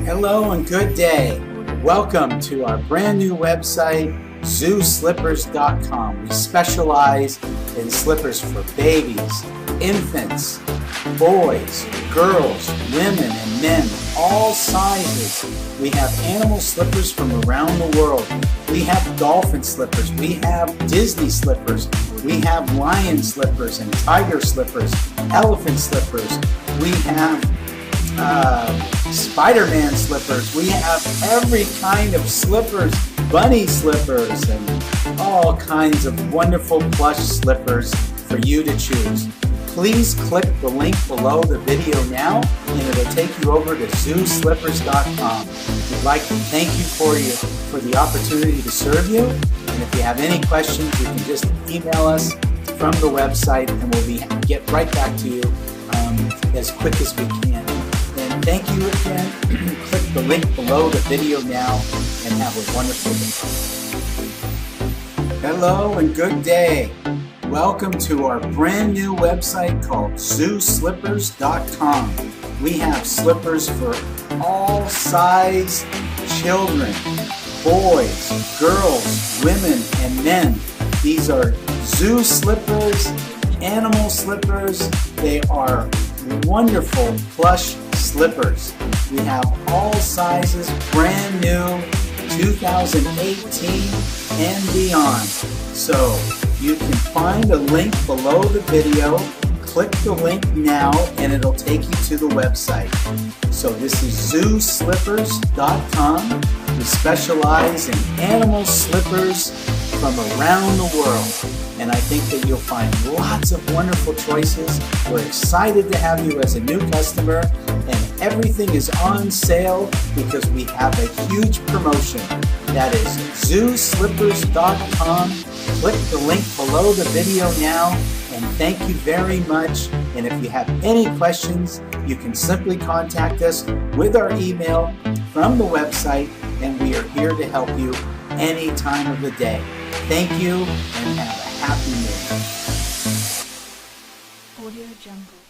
Hello and good day. Welcome to our brand new website, zooslippers.com. We specialize in slippers for babies, infants, boys, girls, women, and men, all sizes. We have animal slippers from around the world. We have dolphin slippers. We have Disney slippers. We have lion slippers and tiger slippers, elephant slippers. We have Spider-Man slippers. We have every kind of slippers, bunny slippers, and all kinds of wonderful plush slippers for you to choose. Please click the link below the video now, and it'll take you over to zooslippers.com. We'd like to thank you for the opportunity to serve you, and if you have any questions, you can just email us from the website, and we'll get right back to you as quick as we can. And thank you again. Click the link below the video now, and have a wonderful day. Hello and good day. Welcome to our brand new website called zooslippers.com. We have slippers for all size children, boys, girls, women, and men. These are zoo slippers, animal slippers. They are wonderful plush slippers. We have all sizes, brand new, 2018 and beyond. So you can find a link below the video. Click the link now and it'll take you to the website. So this is zooslippers.com. We specialize in animal slippers from around the world. And I think that you'll find lots of wonderful choices. We're excited to have you as a new customer, and everything is on sale because we have a huge promotion. That is zooslippers.com. Click the link below the video now, and thank you very much. And if you have any questions, you can simply contact us with our email from the website, and we are here to help you any time of the day. Thank you, and have a happy day. Audio Jungle.